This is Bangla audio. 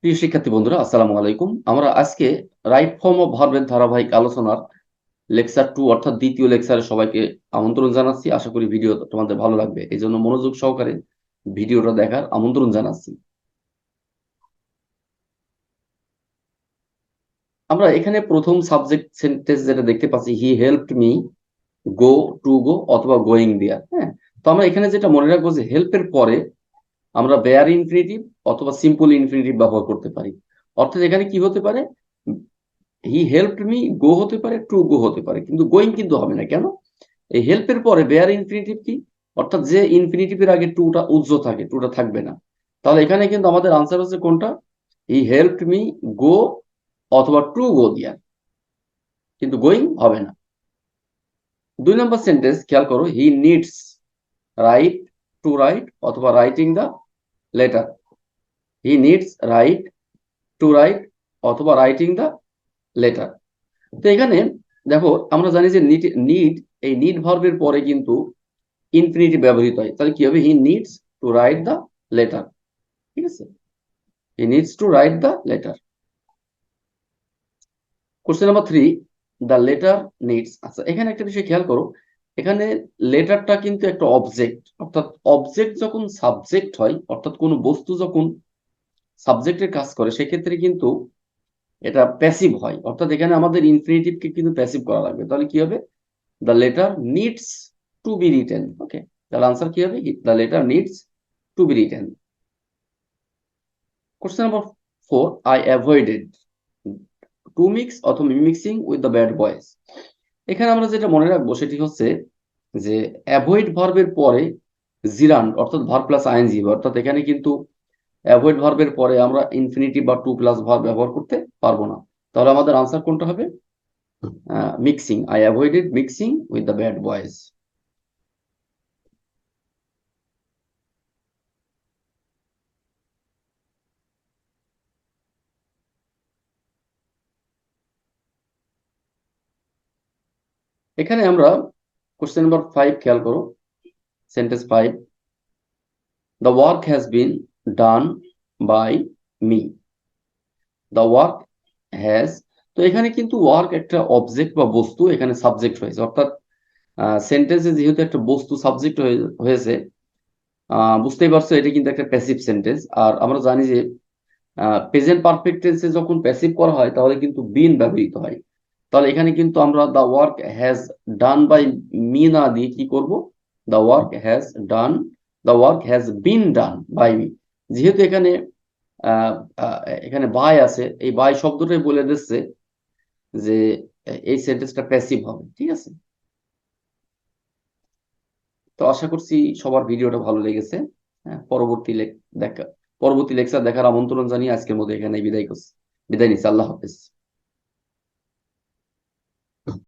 প্রিয় শিক্ষার্থী বন্ধুরা, আসসালামু আলাইকুম। আমরা আজকে রাইট ফর্ম অফ ভার্বের ধারাবাহিক আলোচনার লেকচার 2 অর্থাৎ দ্বিতীয় লেকচারে সবাইকে আমন্ত্রণ জানাচ্ছি। আশা করি ভিডিও তোমাদের ভালো লাগবে, এই জন্য মনোযোগ সহকারে ভিডিওটা দেখার আমন্ত্রণ জানাচ্ছি। আমরা এখানে প্রথম সাবজেক্ট সেন্টেন্স যেটা দেখতে পাচ্ছি, he helped me go, to go অথবা গোয়িং দেয়ার। হ্যাঁ, তো আমরা এখানে যেটা মনে রাখবো যে হেল্পের পরে আমরা বেয়ার ইনফিনিটিভ অথবা সিম্পল ইনফিনিটিভ ব্যবহার করতে পারি। অর্থাৎ এখানে কি হতে পারে, হি হেল্পড মি গো হতে পারে, টু গো হতে পারে, কিন্তু গোয়িং কিন্তু হবে না। কেন? এই হেল্পের পরে বেয়ার ইনফিনিটিভ কি, অর্থাৎ যে ইনফিনিটিভের আগে টুটা উজ্জ্ব থাকে, টুটা থাকবে না। তাহলে এখানে কিন্তু আমাদের আনসার হচ্ছে কোনটা, হি হেল্পড মি গো অথবা টু গো দিয়া, কিন্তু গোয়িং হবে না। 2 নম্বর সেন্টেন্স খেয়াল করো, he needs write to write অথবা writing the letter. He needs write to write অথবা রাইটিং দ্য লেটার। তো এখানে দেখো, আমরা জানি যে নিড, এই নিড ভার্বের পরে কিন্তু ইনফিনিটিভ ব্যবহৃত হয়। তাহলে কি হবে, হি needs to write the letter. ঠিক আছে, হি needs to write the letter. Question number 3, the letter needs. আচ্ছা, এখানে একটা বিষয় খেয়াল করো, এখানে লেটারটা কিন্তু একটা অবজেক্ট, অর্থাৎ অবজেক্ট যখন সাবজেক্ট হয়, অর্থাৎ কোনো বস্তু যখন সাবজেক্টের কাজ করে, সেক্ষেত্রে কিন্তু এটা প্যাসিভ হয়। অর্থাৎ এখানে আমাদের ইনফিনিটিভকে কিন্তু প্যাসিভ করা লাগবে। তাহলে কি হবে, the letter needs to be written. Okay, তাহলে আনসার কি হবে, the letter needs to be written. Question number 4, I avoided to mix অথবা mixing with the bad boys. এখানে আমরা যেটা মনে রাখবো সেটি হচ্ছে যে অ্যাভয়েড ভার্বের পরে জিরান্ড অর্থাৎ ভার্ব প্লাস আইএনজি, অর্থাৎ এখানে কিন্তু অ্যাভয়েড ভার্বের পরে আমরা ইনফিনিটিভ বা টু প্লাস ভার্ব ব্যবহার করতে পারবো না। তাহলে আমাদের আনসার কোনটা হবে, mixing. I avoided mixing with the bad boys. এখানে আমরা কোশ্চেন নাম্বার 5 খেয়াল করো, sentence 5, the work has been done by me. The work has, তো এখানে কিন্তু ওয়ার্ক একটা অবজেক্ট বা বস্তু, এখানে সাবজেক্ট হয়েছে। অর্থাৎ সেন্টেন্সে যেহেতু একটা বস্তু সাবজেক্ট হয়েছে, বুঝতেই পারছো এটা কিন্তু একটা প্যাসিভ সেন্টেন্স। আর আমরা জানি যে প্রেজেন্ট পারফেক্ট টেন্সে যখন প্যাসিভ করা হয় তাহলে কিন্তু বিন ব্যবহৃত হয়। তাহলে এখানে কিন্তু আমরা the work has done by me না দিয়ে কি করব, the work has done, the work has been done by me. যেহেতু এখানে আহ, আহ, এখানে বাই আছে, এই বাই শব্দটাই বলে দিচ্ছে যে এই সেন্টেন্সটা প্যাসিভ হবে। ঠিক আছে, তো আশা করছি সবার ভিডিওটা ভালো লেগেছে। হ্যাঁ, দেখা পরবর্তী লেকচার দেখার আমন্ত্রণ জানিয়ে আজকের মতো এখানে বিদায় করছি, বিদায় নিচ্ছি। আল্লাহ হাফেজ।